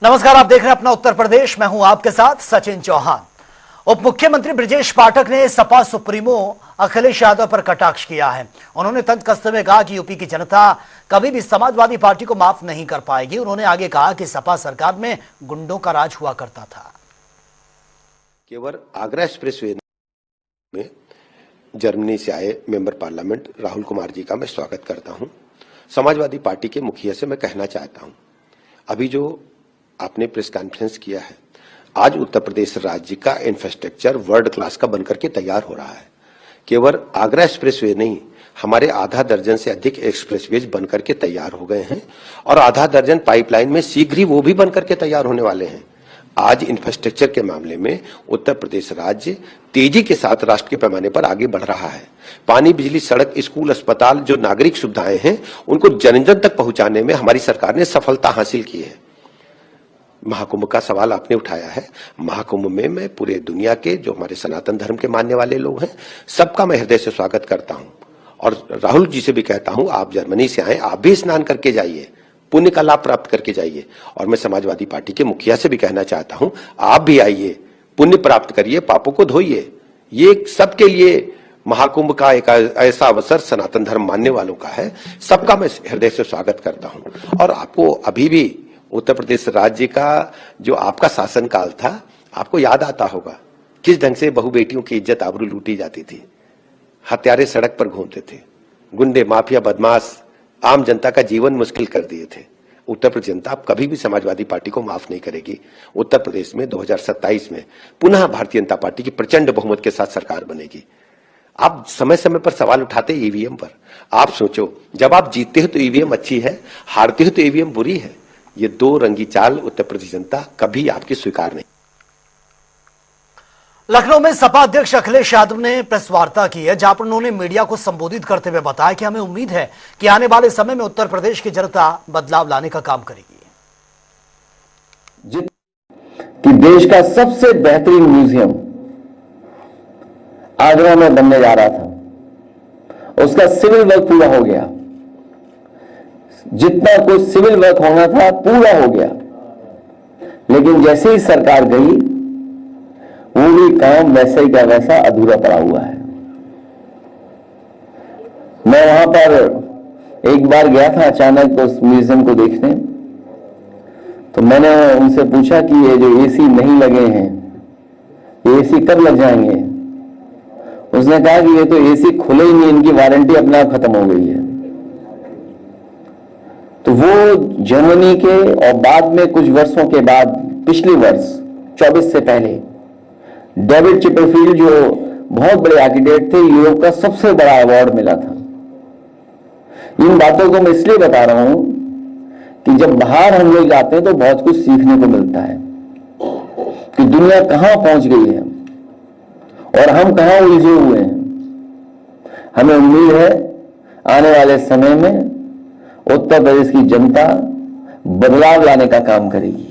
नमस्कार, आप देख रहे हैं अपना उत्तर प्रदेश। मैं हूं आपके साथ सचिन चौहान। उप मुख्यमंत्री ब्रजेश पाठक ने सपा सुप्रीमो अखिलेश यादव पर कटाक्ष किया है। उन्होंने तंज कसते में कहा कि यूपी की जनता कभी भी समाजवादी पार्टी को माफ नहीं कर पाएगी। उन्होंने आगे कहा कि सपा सरकार में गुंडों का राज हुआ करता था। केवल आगरा एक्सप्रेसवे में जर्मनी से आए मेंबर पार्लियामेंट राहुल कुमार जी का मैं स्वागत करता हूं। समाजवादी पार्टी के मुखिया से मैं कहना चाहता हूं, अभी जो आपने प्रेस कॉन्फ्रेंस किया है, आज उत्तर प्रदेश राज्य का इंफ्रास्ट्रक्चर वर्ल्ड क्लास का बनकर के तैयार हो रहा है। केवल आगरा एक्सप्रेसवे नहीं, हमारे आधा दर्जन से अधिक एक्सप्रेसवेज बनकर के तैयार हो गए हैं और आधा दर्जन पाइपलाइन में शीघ्र ही वो भी बनकर के तैयार होने वाले हैं। आज इंफ्रास्ट्रक्चर के मामले में उत्तर प्रदेश राज्य तेजी के साथ राष्ट्र के पैमाने पर आगे बढ़ रहा है। पानी, बिजली, सड़क, स्कूल, अस्पताल, जो नागरिक सुविधाएं हैं, उनको जन जन तक पहुंचाने में हमारी सरकार ने सफलता हासिल की है। महाकुंभ का सवाल आपने उठाया है। महाकुंभ में मैं पूरे दुनिया के जो हमारे सनातन धर्म के मानने वाले लोग हैं, सबका मैं हृदय से स्वागत करता हूं और राहुल जी से भी कहता हूं, आप जर्मनी से आए, आप भी स्नान करके जाइए, पुण्य का लाभ प्राप्त करके जाइए। और मैं समाजवादी पार्टी के मुखिया से भी कहना चाहता हूं, आप भी आइए, पुण्य प्राप्त करिए, पापों को धोइए। ये सबके लिए महाकुंभ का एक ऐसा अवसर सनातन धर्म मानने वालों का है। सबका मैं हृदय से स्वागत करता हूं। और आपको अभी भी उत्तर प्रदेश राज्य का जो आपका शासनकाल था, आपको याद आता होगा किस ढंग से बहु बेटियों की इज्जत आबरू लूटी जाती थी। हत्यारे सड़क पर घूमते थे, गुंडे, माफिया, बदमाश आम जनता का जीवन मुश्किल कर दिए थे। उत्तर प्रदेश जनता अब कभी भी समाजवादी पार्टी को माफ नहीं करेगी। उत्तर प्रदेश में 2027 में पुनः भारतीय जनता पार्टी की प्रचंड बहुमत के साथ सरकार बनेगी। आप समय समय पर सवाल उठाते ईवीएम पर। आप सोचो, जब आप जीतते हो तो ईवीएम अच्छी है, हारते हो तो ईवीएम बुरी है। ये दो रंगी चाल उत्तर प्रदेश जनता कभी आपकी स्वीकार नहीं। लखनऊ में सपा अध्यक्ष अखिलेश यादव ने प्रेस वार्ता की है, जहां पर उन्होंने मीडिया को संबोधित करते हुए बताया कि हमें उम्मीद है कि आने वाले समय में उत्तर प्रदेश की जनता बदलाव लाने का काम करेगी। कि देश का सबसे बेहतरीन म्यूजियम आगरा में बनने जा रहा था, उसका सिविल वर्क पूरा हो गया। जितना कुछ सिविल वर्क होना था पूरा हो गया, लेकिन जैसे ही सरकार गई, वो भी काम वैसे ही का वैसा अधूरा पड़ा हुआ है। मैं वहां पर एक बार गया था अचानक उस म्यूजियम को देखने, तो मैंने उनसे पूछा कि ये जो एसी नहीं लगे हैं, ये एसी कब लग जाएंगे? उसने कहा कि ये तो एसी खुले ही नहीं, इनकी वारंटी अपने आप खत्म हो गई है। तो वो जर्मनी के और बाद में कुछ वर्षों के बाद, पिछले वर्ष 24 से पहले, डेविड चिपरफील्ड जो बहुत बड़े आर्किटेक्ट थे, यूरोप का सबसे बड़ा अवार्ड मिला था। इन बातों को मैं इसलिए बता रहा हूं कि जब बाहर हम लोग जाते हैं तो बहुत कुछ सीखने को मिलता है कि दुनिया कहां पहुंच गई है और हम कहां उलझे हुए हैं। हमें उम्मीद है आने वाले समय में उत्तर प्रदेश की जनता बदलाव लाने का काम करेगी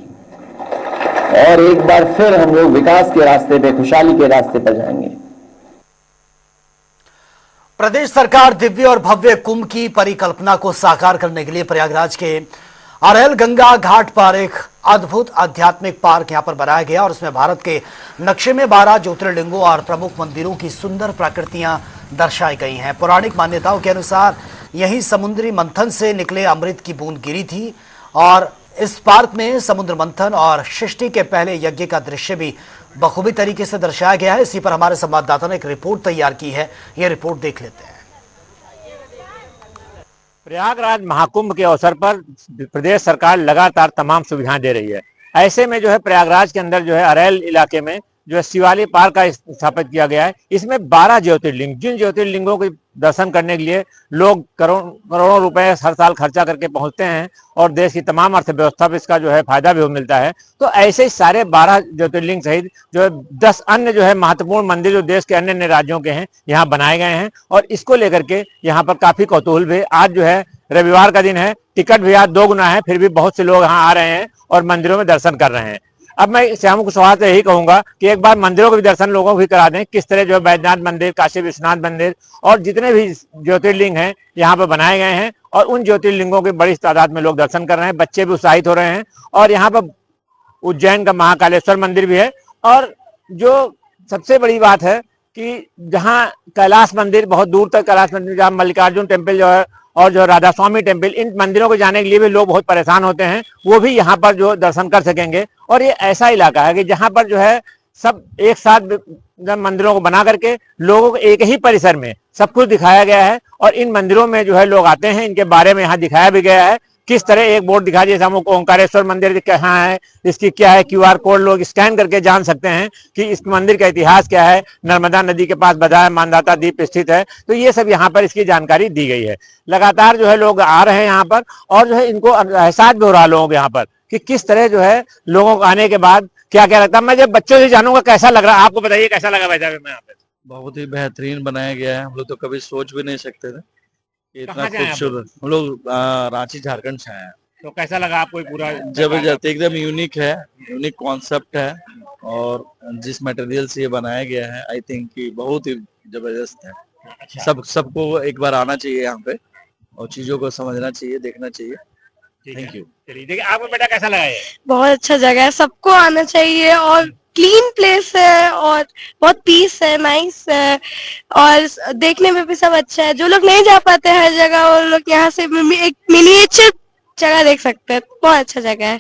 और एक बार फिर हम लोग विकास के रास्ते पे, खुशहाली के रास्ते पर जाएंगे। प्रदेश सरकार दिव्य और भव्य कुंभ की परिकल्पना को साकार करने के लिए प्रयागराज के अरैल गंगा घाट पर एक अद्भुत आध्यात्मिक पार्क यहां पर बनाया गया और उसमें भारत के नक्शे में 12 ज्योतिर्लिंगों और प्रमुख मंदिरों की सुंदर प्रकृतियां दर्शाई गई हैं। पौराणिक मान्यताओं के अनुसार यही समुद्री मंथन से निकले अमृत की बूंद गिरी थी और इस पार्क में समुद्र मंथन और सृष्टि के पहले यज्ञ का दृश्य भी बखूबी तरीके से दर्शाया गया है। इसी पर हमारे संवाददाता ने एक रिपोर्ट तैयार की है, यह रिपोर्ट देख लेते हैं। प्रयागराज महाकुंभ के अवसर पर प्रदेश सरकार लगातार तमाम सुविधाएं दे रही है। ऐसे में जो है प्रयागराज के अंदर जो है अरैल इलाके में जो है शिवालिक पार्क का स्थापित किया गया है। इसमें 12 ज्योतिर्लिंग, जिन ज्योतिर्लिंगों के दर्शन करने के लिए लोग करोड़ों रुपए हर साल खर्चा करके पहुंचते हैं और देश की तमाम अर्थव्यवस्था पर इसका जो है फायदा भी मिलता है। तो ऐसे ही सारे 12 ज्योतिर्लिंग सहित जो है 10 अन्य जो है महत्वपूर्ण मंदिर जो देश के अन्य अन्य राज्यों के हैं, यहाँ बनाए गए हैं और इसको लेकर के यहाँ पर काफी कौतूहल भी। आज जो है रविवार का दिन है, टिकट भी आज 2 गुना है, फिर भी बहुत से लोग यहाँ आ रहे हैं और मंदिरों में दर्शन कर रहे हैं। अब मैं श्याम कुशवाहा से यही कहूंगा कि एक बार मंदिरों के भी दर्शन लोगों को भी करा दें, किस तरह जो है बैद्यनाथ मंदिर, काशी विश्वनाथ मंदिर और जितने भी ज्योतिर्लिंग हैं यहाँ पर बनाए गए हैं और उन ज्योतिर्लिंगों की बड़ी तादाद में लोग दर्शन कर रहे हैं। बच्चे भी उत्साहित हो रहे हैं और यहाँ पर उज्जैन का महाकालेश्वर मंदिर भी है। और जो सबसे बड़ी बात है कि जहाँ कैलाश मंदिर, बहुत दूर तक कैलाश मंदिर, जहाँ मल्लिकार्जुन टेम्पल जो है और जो राधा स्वामी टेम्पल, इन मंदिरों को जाने के लिए भी लोग बहुत परेशान होते हैं, वो भी यहाँ पर जो दर्शन कर सकेंगे। और ये ऐसा इलाका है कि जहाँ पर जो है सब एक साथ मंदिरों को बना करके लोगों को एक ही परिसर में सब कुछ दिखाया गया है। और इन मंदिरों में जो है लोग आते हैं, इनके बारे में यहाँ दिखाया भी गया है। किस तरह एक बोर्ड दिखा, जैसे हम ओंकारेश्वर मंदिर कहाँ है, इसकी क्या है, QR कोड लोग स्कैन करके जान सकते हैं कि इस मंदिर का इतिहास क्या है। नर्मदा नदी के पास बदायूं मानदाता द्वीप स्थित है, तो ये सब यहाँ पर इसकी जानकारी दी गई है। लगातार जो है लोग आ रहे हैं यहाँ पर, और जो है इनको एहसास भी हो रहा है लोगों को यहाँ पर कि किस तरह जो है लोगों को आने के बाद क्या क्या लगता है। मैं जब बच्चों से जानूंगा कैसा लग रहा है, आपको बताइए कैसा लगा भाई साहब मैं यहाँ पे? बहुत ही बेहतरीन बनाया गया है। हम लोग तो कभी सोच भी नहीं सकते थे कि इतना कहाँ से आए आप खूबसूरत। हम लोग रांची झारखंड से आए हैं। तो कैसा लगा आपको ये पूरा? जबरदस्त, एकदम यूनिक है, यूनिक कॉन्सेप्ट है। और जिस मटेरियल से ये बनाया गया है, आई थिंक कि बहुत ही जबरदस्त है। अच्छा, सबको एक बार आना चाहिए यहाँ पे और चीजों को समझना चाहिए, देखना चाहिए। Thank you. चलिए देखिए, आपको बेटा कैसा लगा ये? बहुत अच्छा जगह है, सबको आना चाहिए। और क्लीन प्लेस है और बहुत पीस है, नाइस है, और देखने में भी सब अच्छा है। जो लोग नहीं जा पाते हर जगह, वो लोग यहाँ से एक मिनिएचर जगह देख सकते हैं। बहुत अच्छा जगह है।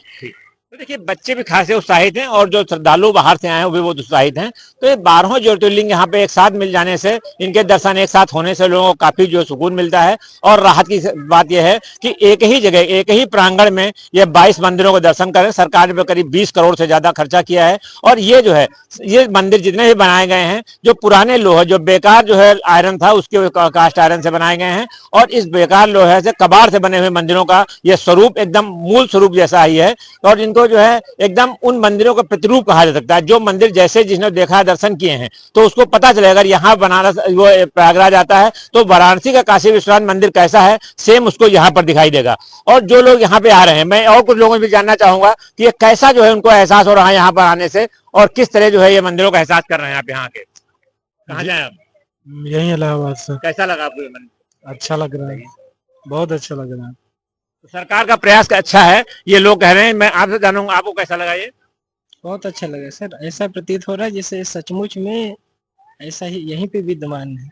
तो देखिए, बच्चे भी खासे उत्साहित हैं और जो श्रद्धालु बाहर से आए हैं वो भी बहुत उत्साहित हैं। तो ये 12 ज्योतिर्लिंग यहाँ पे एक साथ मिल जाने से, इनके दर्शन एक साथ होने से लोगों को काफी जो सुकून मिलता है। और राहत की बात यह है कि एक ही जगह, एक ही प्रांगण में ये 22 मंदिरों को दर्शन करें। सरकार ने करीब 20 करोड़ से ज्यादा खर्चा किया है। और ये जो है, ये मंदिर जितने भी बनाए गए हैं, जो पुराने लोहे, जो बेकार जो है आयरन था, उसके कास्ट आयरन से बनाए गए हैं। और इस बेकार लोहे से, कबाड़ से बने हुए मंदिरों का ये स्वरूप एकदम मूल स्वरूप जैसा ही है। और इनको जो है एकदम उन मंदिरों का प्रतिरूप कहा जा सकता है। जो मंदिर जैसे जिसने देखा, दर्शन किए हैं, तो उसको पता चलेगा। अगर यहाँ बनारस वो प्रयागराज आता है तो वाराणसी का काशी विश्वनाथ मंदिर कैसा है, सेम उसको यहाँ पर दिखाई देगा। और जो लोग यहाँ पे आ रहे हैं, मैं और कुछ लोगों से भी जानना चाहूंगा कि ये कैसा जो है उनको एहसास हो रहा है यहाँ पर आने से, और किस तरह जो है ये मंदिरों का एहसास कर रहे हैं आप यहाँ के। कहाँ जाए आप? यही इलाहाबाद से। कैसा लगा आपको ये मंदिर? अच्छा लग रहा है, बहुत अच्छा लग रहा है। सरकार का प्रयास अच्छा है, ये लोग कह रहे हैं। मैं आपसे जानूंगा, आपको कैसा लगा ये? बहुत अच्छा लगा सर। ऐसा प्रतीत हो रहा है जैसे सचमुच में ऐसा ही यहीं पे विद्यमान है।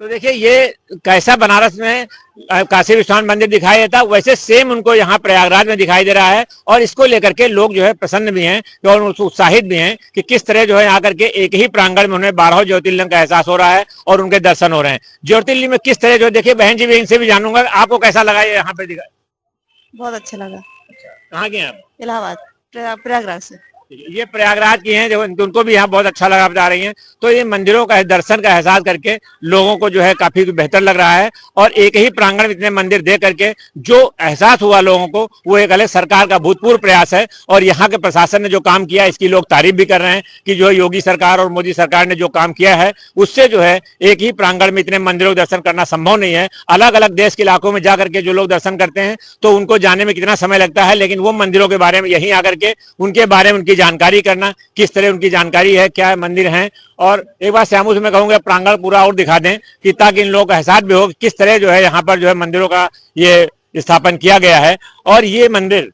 तो देखिए, ये कैसा बनारस में काशी विश्वनाथ मंदिर दिखाई देता, वैसे सेम उनको यहाँ प्रयागराज में दिखाई दे रहा है। और इसको लेकर के लोग जो है प्रसन्न भी हैं और उत्साहित भी हैं कि किस तरह जो है यहाँ करके एक ही प्रांगण में उन्हें 12 ज्योतिर्लिंग का एहसास हो रहा है और उनके दर्शन हो रहे हैं। ज्योतिर्लिंग में किस तरह जो, देखिए बहन जी भी, इनसे भी जानूंगा, आपको कैसा लगा ये यहाँ पे दिखा? बहुत अच्छा लगा। कहाँ गए आप? इलाहाबाद, प्रयागराज से। ये प्रयागराज की हैं, जो उनको भी यहाँ बहुत अच्छा लगा बता रही हैं। तो ये मंदिरों का दर्शन का एहसास करके लोगों को जो है काफी बेहतर लग रहा है। और एक ही प्रांगण में इतने मंदिर देख करके जो एहसास हुआ लोगों को, वो एक अलग सरकार का भूतपूर्व प्रयास है। और यहाँ के प्रशासन ने जो काम किया, इसकी लोग तारीफ भी कर रहे हैं कि जो योगी सरकार और मोदी सरकार ने जो काम किया है, उससे जो है एक ही प्रांगण में इतने मंदिरों का दर्शन करना संभव नहीं है। अलग अलग देश के इलाकों में जाकर के जो लोग दर्शन करते हैं तो उनको जाने में कितना समय लगता है, लेकिन वो मंदिरों के बारे में यहीं आकर के उनके बारे में उनकी जानकारी करना, किस तरह उनकी जानकारी है, क्या मंदिर हैं। और एक बार श्यामू से मैं कहूंगा प्रांगण पूरा और दिखा दें, कि ताकि इन लोगों का एहसास भी हो कि किस तरह जो है यहाँ पर जो है मंदिरों का ये स्थापन किया गया है। और ये मंदिर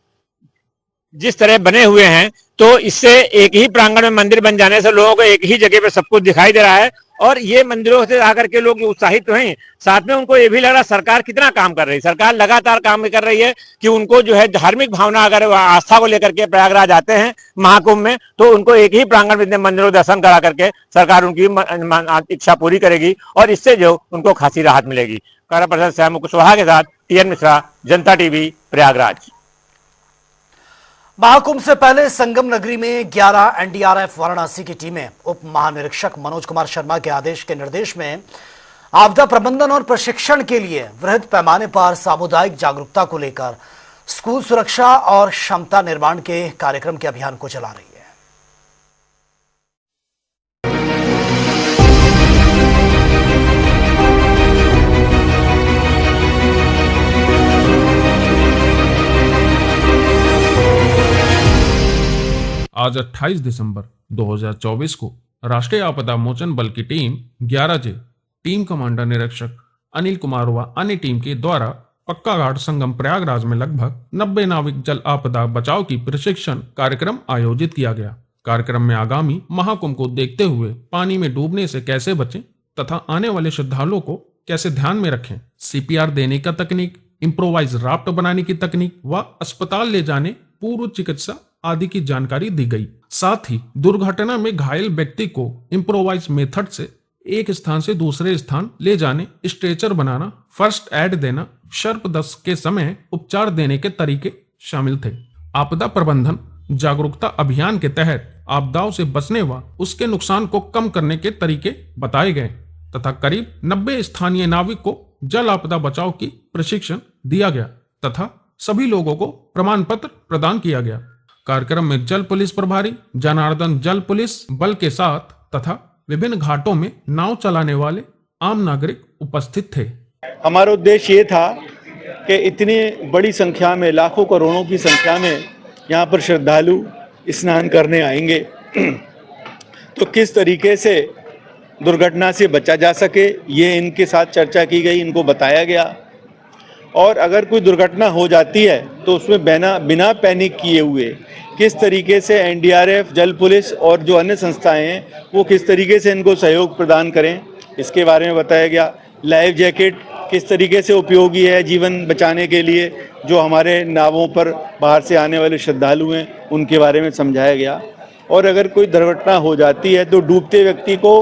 जिस तरह बने हुए हैं, तो इससे एक ही प्रांगण में मंदिर बन जाने से लोगों को एक ही जगह पे सब कुछ दिखाई दे रहा है। और ये मंदिरों से आकर के लोग उत्साहित तो हैं, साथ में उनको ये भी लग रहा है सरकार कितना काम कर रही है। सरकार लगातार काम कर रही है कि उनको जो है धार्मिक भावना, अगर आस्था को लेकर के प्रयागराज आते हैं महाकुंभ में, तो उनको एक ही प्रांगण में इतने मंदिरों दर्शन करा करके सरकार उनकी इच्छा पूरी करेगी। और इससे जो उनको खासी राहत मिलेगी। कैमरा पर्सन श्यामू कुशवाहा के साथ TN मिश्रा, जनता TV, प्रयागराज। महाकुंभ से पहले संगम नगरी में 11 NDRF वाराणसी की टीमें उप महानिरीक्षक मनोज कुमार शर्मा के आदेश के निर्देश में आपदा प्रबंधन और प्रशिक्षण के लिए वृहद पैमाने पर सामुदायिक जागरूकता को लेकर स्कूल सुरक्षा और क्षमता निर्माण के कार्यक्रम के अभियान को चला रही है। आज 28 दिसंबर 2024 को राष्ट्रीय आपदा मोचन बल की टीम 11J टीम कमांडर निरीक्षक अनिल कुमार व अन्य टीम के द्वारा पक्का घाट संगम प्रयागराज में लगभग 90 नाविक जल आपदा बचाव की प्रशिक्षण कार्यक्रम आयोजित किया गया। कार्यक्रम में आगामी महाकुंभ को देखते हुए पानी में डूबने से कैसे बचें तथा आने वाले श्रद्धालुओं को कैसे ध्यान में रखें, CPR देने का तकनीक, इम्प्रोवाइज राफ्ट बनाने की तकनीक व अस्पताल ले जाने पूर्व चिकित्सा आदि की जानकारी दी गई। साथ ही दुर्घटना में घायल व्यक्ति को इम्प्रोवाइज मेथड से एक स्थान से दूसरे स्थान ले जाने, स्ट्रेचर बनाना, फर्स्ट एड देना, सर्पदंश के समय उपचार देने के तरीके शामिल थे। आपदा प्रबंधन जागरूकता अभियान के तहत आपदाओं से बचने व उसके नुकसान को कम करने के तरीके बताए गए तथा करीब 90 स्थानीय नाविक को जल आपदा बचाव की प्रशिक्षण दिया गया तथा सभी लोगों को प्रमाण पत्र प्रदान किया गया। कार्यक्रम में जल पुलिस प्रभारी जनार्दन जल पुलिस बल के साथ तथा विभिन्न घाटों में नाव चलाने वाले आम नागरिक उपस्थित थे। हमारा उद्देश्य ये था कि इतनी बड़ी संख्या में, लाखों करोड़ों की संख्या में यहाँ पर श्रद्धालु स्नान करने आएंगे तो किस तरीके से दुर्घटना से बचा जा सके, ये इनके साथ चर्चा की गई, इनको बताया गया। और अगर कोई दुर्घटना हो जाती है तो उसमें बिना पैनिक किए हुए किस तरीके से NDRF, जल पुलिस और जो अन्य संस्थाएं हैं वो किस तरीके से इनको सहयोग प्रदान करें, इसके बारे में बताया गया। लाइफ जैकेट किस तरीके से उपयोगी है जीवन बचाने के लिए, जो हमारे नावों पर बाहर से आने वाले श्रद्धालु हैं उनके बारे में समझाया गया। और अगर कोई दुर्घटना हो जाती है तो डूबते व्यक्ति को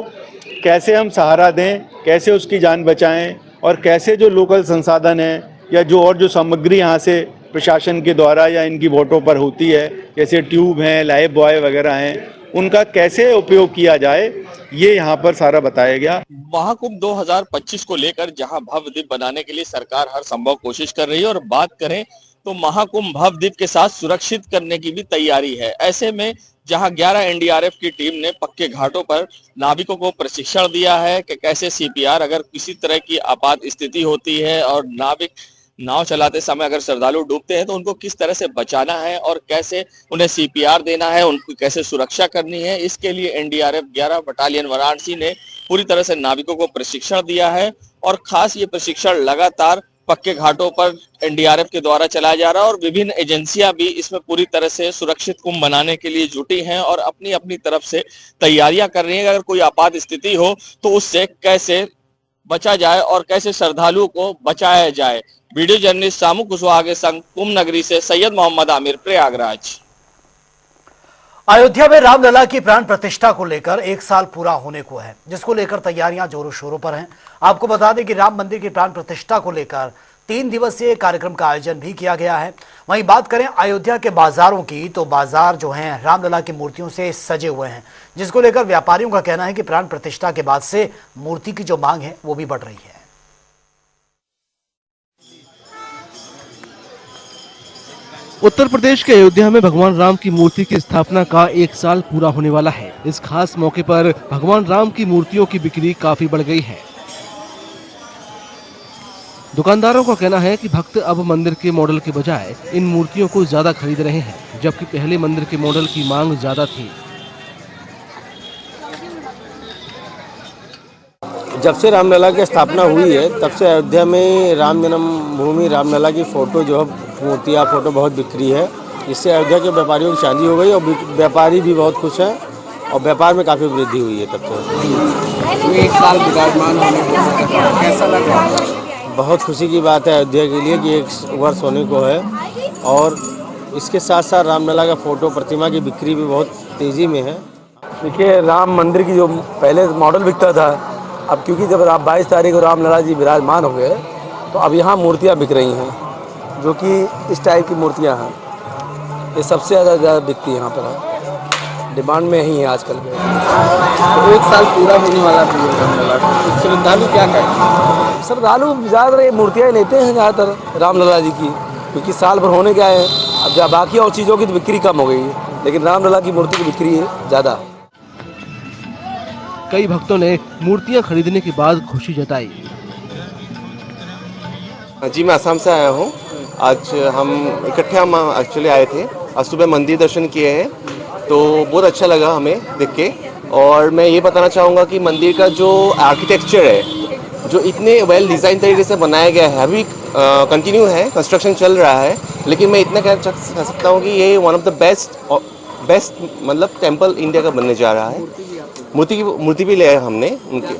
कैसे हम सहारा दें, कैसे उसकी जान बचाएं और कैसे जो लोकल संसाधन हैं या जो सामग्री यहाँ से प्रशासन के द्वारा या इनकी बोटों पर होती है, जैसे ट्यूब हैं, लाइफ बॉय वगैरह हैं, उनका कैसे उपयोग किया जाए, ये यहाँ पर सारा बताया गया। महाकुंभ 2025 को लेकर जहां भव्य द्वीप बनाने के लिए सरकार हर संभव कोशिश कर रही है और बात करें तो महाकुंभ भव्य द्वीप के साथ सुरक्षित करने की भी तैयारी है। ऐसे में जहां 11 NDRF की टीम ने पक्के घाटों पर नाविकों को प्रशिक्षण दिया है कि कैसे CPR अगर किसी तरह की आपात स्थिति होती है और नाविक नाव चलाते समय अगर श्रद्धालु डूबते हैं तो उनको किस तरह से बचाना है और कैसे उन्हें CPR देना है, उनकी कैसे सुरक्षा करनी है। इसके लिए NDRF 11 बटालियन वाराणसी ने पूरी तरह से नाविकों को प्रशिक्षण दिया है और खास ये प्रशिक्षण लगातार पक्के घाटों पर NDRF के द्वारा चलाया जा रहा है और विभिन्न एजेंसियां भी इसमें पूरी तरह से सुरक्षित कुंभ बनाने के लिए जुटी हैं और अपनी अपनी तरफ से तैयारियां कर रही हैं। अगर कोई आपात स्थिति हो तो उससे कैसे बचा जाए और कैसे श्रद्धालुओं को बचाया जाए। वीडियो जर्नलिस्ट सामू कुशवाहा के संग कुंभ नगरी से सैयद मोहम्मद आमिर, प्रयागराज। अयोध्या में रामलला की प्राण प्रतिष्ठा को लेकर 1 साल पूरा होने को है, जिसको लेकर तैयारियां जोरों शोरों पर हैं। आपको बता दें कि राम मंदिर की प्राण प्रतिष्ठा को लेकर 3 दिवसीय कार्यक्रम का आयोजन भी किया गया है। वहीं बात करें अयोध्या के बाजारों की, तो बाजार जो हैं रामलला की मूर्तियों से सजे हुए हैं, जिसको लेकर व्यापारियों का कहना है कि प्राण प्रतिष्ठा के बाद से मूर्ति की जो मांग है वो भी बढ़ रही है। उत्तर प्रदेश के अयोध्या में भगवान राम की मूर्ति की स्थापना का 1 साल पूरा होने वाला है। इस खास मौके पर भगवान राम की मूर्तियों की बिक्री काफी बढ़ गई है। दुकानदारों का कहना है कि भक्त अब मंदिर के मॉडल के बजाय इन मूर्तियों को ज्यादा खरीद रहे हैं, जबकि पहले मंदिर के मॉडल की मांग ज्यादा थी। जब से रामलला की स्थापना हुई है तब से अयोध्या में राम जन्मभूमि रामलला की फोटो जो है मूर्तियाँ फोटो बहुत बिक्री है। इससे अयोध्या के व्यापारियों की चांदी हो गई और व्यापारी भी बहुत खुश हैं और व्यापार में काफ़ी वृद्धि हुई है। तब से 1 साल विराजमान होने को कैसा लगा? बहुत खुशी की बात है अयोध्या के लिए कि 1 वर्ष होने को है और इसके साथ साथ रामलला का फोटो प्रतिमा की बिक्री भी बहुत तेज़ी में है। देखिए राम मंदिर की जो पहले मॉडल बिकता था, अब क्योंकि जब 22 तारीख को रामलला जी विराजमान हो गए तो अब यहाँ मूर्तियाँ बिक रही हैं जो कि इस टाइप की मूर्तियाँ हैं। ये सबसे ज़्यादा बिकती है यहाँ पर, डिमांड में ही है आजकल के। तो 1 साल पूरा होने वाला था, श्रद्धालु क्या करें? श्रद्धालु ज़्यादातर मूर्तियाँ ही लेते हैं ज़्यादातर रामलला जी की, क्योंकि साल भर होने के आए हैं। अब जब बाकी और चीज़ों की तो बिक्री कम हो गई है, लेकिन रामलला की मूर्ति की बिक्री ज़्यादा। कई भक्तों ने मूर्तियां खरीदने के बाद खुशी जताई। जी मैं असम से आया हूँ। आज हम इकट्ठे एक्चुअली आए थे, आज सुबह मंदिर दर्शन किए हैं तो बहुत अच्छा लगा हमें देख के। और मैं ये बताना चाहूँगा कि मंदिर का जो आर्किटेक्चर है, जो इतने वेल डिज़ाइन तरीके से बनाया गया है, अभी कंटिन्यू है, कंस्ट्रक्शन चल रहा है, लेकिन मैं इतना कह सकता हूँ कि ये वन ऑफ द बेस्ट मतलब टेम्पल इंडिया का बनने जा रहा है। मूर्ति भी ले आए हमने उनके।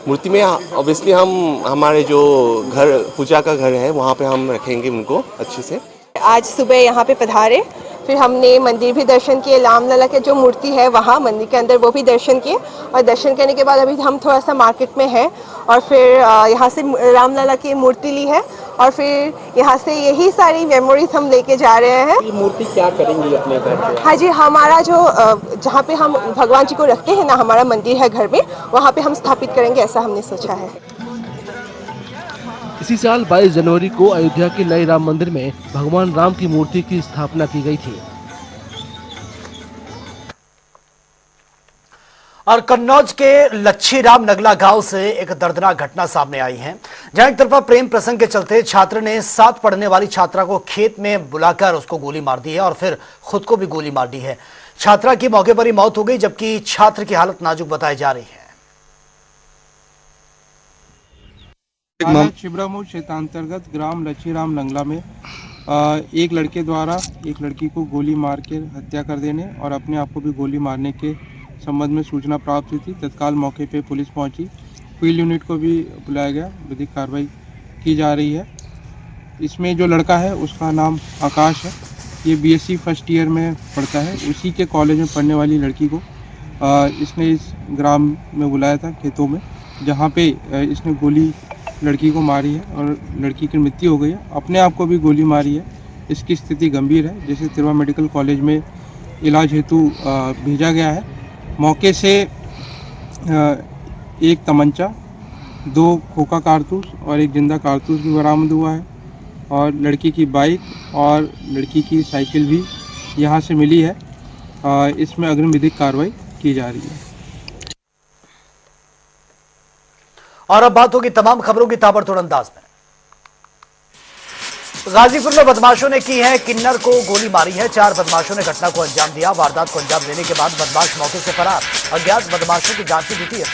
मूर्ति में ऑब्वियसली हम हमारे जो घर पूजा का घर है वहाँ पे हम रखेंगे उनको अच्छे से। आज सुबह यहाँ पे पधारे, फिर हमने मंदिर भी दर्शन किए, रामलला के जो मूर्ति है वहाँ मंदिर के अंदर वो भी दर्शन किए, और दर्शन करने के बाद अभी हम थोड़ा सा मार्केट में हैं और फिर यहाँ से रामलला की मूर्ति ली है और फिर यहाँ से यही सारी मेमोरीज हम लेके जा रहे हैं। ये मूर्ति क्या करेंगी अपने घर पे? हाँ जी, हमारा जो जहाँ पे हम भगवान जी को रखते हैं ना, हमारा मंदिर है घर में, वहाँ पे हम स्थापित करेंगे, ऐसा हमने सोचा है। इसी साल 22 जनवरी को अयोध्या के नए राम मंदिर में भगवान राम की मूर्ति की स्थापना की गई थी। और कन्नौज के लच्छीराम नगला गांव से एक दर्दनाक घटना सामने आई है, जहां एक तरफा प्रेम प्रसंग के चलते छात्र ने साथ पढ़ने वाली छात्रा को खेत में बुलाकर उसको गोली मार दी है और फिर खुद को भी गोली मार दी है। छात्रा की मौके पर ही मौत हो गई, जबकि छात्र की हालत नाजुक बताई जा रही है। छिबरामऊ क्षेत्रांतर्गत ग्राम लच्छीराम नंगला में एक लड़के द्वारा एक लड़की को गोली मार के हत्या कर देने और अपने आप को भी गोली मारने के संबंध में सूचना प्राप्त हुई थी। तत्काल मौके पे पुलिस पहुंची, फील्ड यूनिट को भी बुलाया गया, विधिक कार्रवाई की जा रही है। इसमें जो लड़का है उसका नाम आकाश है, ये बीएससी फर्स्ट ईयर में पढ़ता है। उसी के कॉलेज में पढ़ने वाली लड़की को इसने इस ग्राम में बुलाया था खेतों में, जहाँ पे इसने गोली लड़की को मारी है और लड़की की मृत्यु हो गई है। अपने आप को भी गोली मारी है। इसकी स्थिति गंभीर है, जिसे तिरवा मेडिकल कॉलेज में इलाज हेतु भेजा गया है। मौके से एक तमंचा, 2 खोखा कारतूस और एक जिंदा कारतूस भी बरामद हुआ है और लड़की की बाइक और लड़की की साइकिल भी यहाँ से मिली है। इसमें अग्रिम विधिक कार्रवाई की जा रही है। और अब बात होगी तमाम खबरों की ताबड़तोड़ अंदाज में। गाजीपुर में बदमाशों ने की है किन्नर को गोली मारी है। 4 बदमाशों ने घटना को अंजाम दिया। वारदात को अंजाम देने के बाद बदमाश मौके से फरार। अज्ञात बदमाशों की जांच की ड्यूटी है।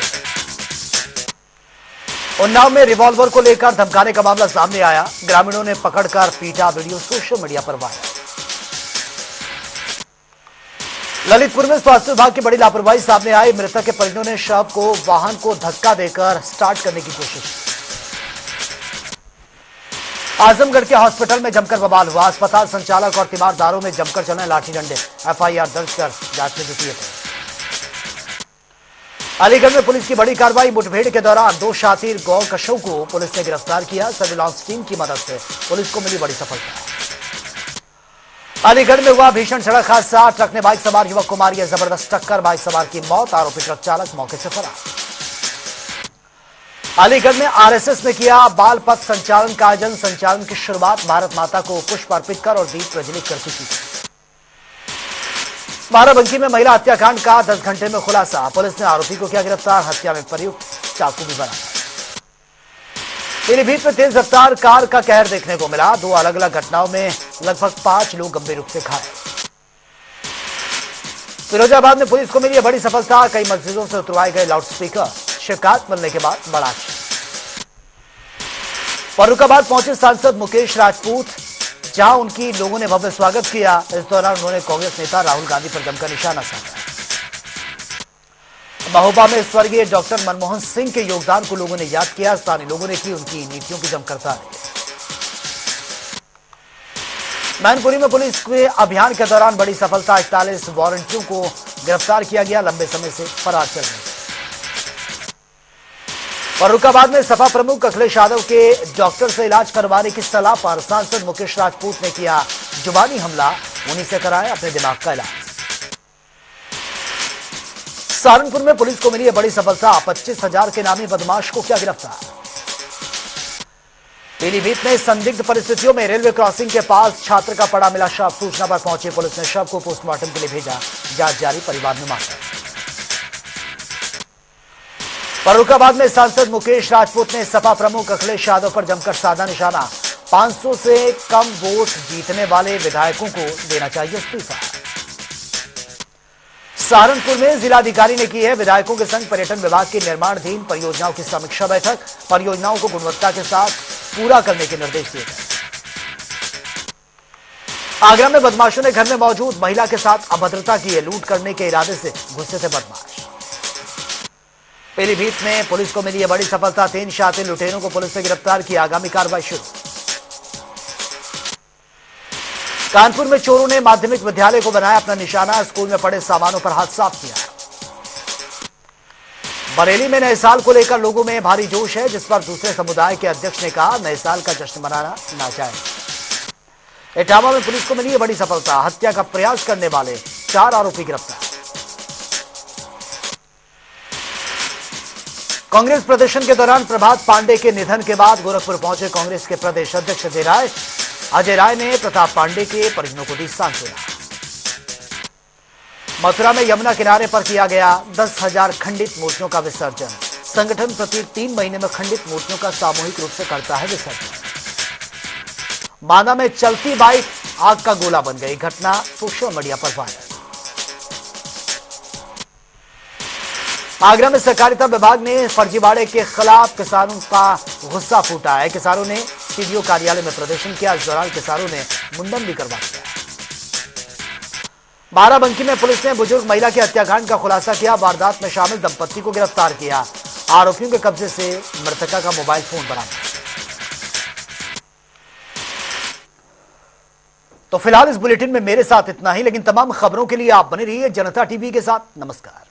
उन्नाव में रिवॉल्वर को लेकर धमकाने का मामला सामने आया। ग्रामीणों ने पकड़कर पीटा, वीडियो सोशल मीडिया पर वायरल। ललितपुर में स्वास्थ्य विभाग की बड़ी लापरवाही सामने आई। मृतक के परिजनों ने शव को वाहन को धक्का देकर स्टार्ट करने की कोशिश की। आजमगढ़ के हॉस्पिटल में जमकर बवाल हुआ। अस्पताल संचालक और तीमारदारों में जमकर चले लाठी डंडे। एफआईआर दर्ज कर जांच में जुटी है। अलीगढ़ में पुलिस की बड़ी कार्रवाई। मुठभेड़ के दौरान 2 शातिर गौ कशों को पुलिस ने गिरफ्तार किया। सर्विलांस टीम की मदद से पुलिस को मिली बड़ी सफलता। अलीगढ़ में हुआ भीषण सड़क हादसा। ट्रक ने बाइक सवार युवक को मारी है जबरदस्त टक्कर। बाइक सवार की मौत, आरोपी ट्रक चालक मौके से फरार। अलीगढ़ में आरएसएस ने किया बाल पथ संचालन का आयोजन। संचालन की शुरुआत भारत माता को पुष्प अर्पित कर और दीप प्रज्वलित करके की। बाराबंकी में महिला हत्याकांड का 10 घंटे में खुलासा। पुलिस ने आरोपी को किया गिरफ्तार। हत्या में प्रयुक्त चाकू भी बरामद। पीलीभीत में तेज रफ्तार कार का कहर देखने को मिला। 2 अलग अलग घटनाओं में लगभग 5 लोग गंभीर रूप से घायल। फिरोजाबाद में पुलिस को मिली बड़ी सफलता। कई मस्जिदों से उतरवाए गए लाउडस्पीकर। शिकायत मिलने के बाद बड़ा। फर्रुखाबाद पहुंचे सांसद मुकेश राजपूत, जहां उनकी लोगों ने भव्य स्वागत किया। इस दौरान उन्होंने कांग्रेस नेता राहुल गांधी पर जमकर निशाना साधा। महोबा में स्वर्गीय डॉक्टर मनमोहन सिंह के योगदान को लोगों ने याद किया। स्थानीय लोगों ने की उनकी नीतियों की जमकर तारीफ। मैनपुरी में पुलिस के अभियान के दौरान बड़ी सफलता। 41 वारंटियों को गिरफ्तार किया गया। लंबे समय से फरार चल रहे। फर्रुखाबाद में सपा प्रमुख अखिलेश यादव के डॉक्टर से इलाज करवाने की सलाह पर सांसद मुकेश राजपूत ने किया जुबानी हमला। उन्हीं से कराया अपने दिमाग का इलाज। सहारनपुर में पुलिस को मिली है बड़ी सफलता। 25,000 के नामी बदमाश को किया गिरफ्तार। पीलीभीत में संदिग्ध परिस्थितियों में रेलवे क्रॉसिंग के पास छात्र का पड़ा मिला शव। सूचना पर पहुंची पुलिस ने शव को पोस्टमार्टम के लिए भेजा। जांच जारी, परिवार में मांग। फर्रुखाबाद में सांसद मुकेश राजपूत ने सपा प्रमुख अखिलेश यादव पर जमकर साधा निशाना। 500 से कम वोट जीतने वाले विधायकों को देना चाहिए इस्तीफा। सहारनपुर में जिलाधिकारी ने की है विधायकों के संग पर्यटन विभाग की निर्माणाधीन परियोजनाओं की समीक्षा बैठक। परियोजनाओं को गुणवत्ता के साथ पूरा करने के निर्देश दिए गए। आगरा में बदमाशों ने घर में मौजूद महिला के साथ अभद्रता की है। लूट करने के इरादे से घुसे थे बदमाश। पीलीभीत में पुलिस को मिली है बड़ी सफलता। 3 शातिर लुटेरों को पुलिस ने गिरफ्तार किया। आगामी कार्रवाई शुरू। कानपुर में चोरों ने माध्यमिक विद्यालय को बनाया अपना निशाना। स्कूल में पड़े सामानों पर हाथ साफ किया। बरेली में नए साल को लेकर लोगों में भारी जोश है, जिस पर दूसरे समुदाय के अध्यक्ष ने कहा नए साल का जश्न मनाना नाजायज। इटावा में पुलिस को मिली है बड़ी सफलता। हत्या का प्रयास करने वाले 4 आरोपी गिरफ्तार। कांग्रेस प्रदर्शन के दौरान प्रभात पांडे के निधन के बाद गोरखपुर पहुंचे कांग्रेस के प्रदेश अध्यक्ष अजय राय ने प्रताप पांडे के परिजनों को दी सांत्वना। मथुरा में यमुना किनारे पर किया गया 10,000 खंडित मूर्तियों का विसर्जन। संगठन प्रति 3 महीने में खंडित मूर्तियों का सामूहिक रूप से करता है विसर्जन। बांदा में चलती बाइक आग का गोला बन गई। घटना सोशल मीडिया पर वायरल। आगरा में सहकारिता विभाग ने फर्जीवाड़े के खिलाफ किसानों का गुस्सा फूटा है। किसानों ने सीडीओ कार्यालय में प्रदर्शन किया। इस दौरान किसानों ने मुंडन भी करवा दिया। बाराबंकी में पुलिस ने बुजुर्ग महिला के हत्याकांड का खुलासा किया। वारदात में शामिल दंपत्ति को गिरफ्तार किया। आरोपियों के कब्जे से मृतका का मोबाइल फोन बरामद। तो फिलहाल इस बुलेटिन में मेरे साथ इतना ही, लेकिन तमाम खबरों के लिए आप बने रहिए जनता टीवी के साथ। नमस्कार।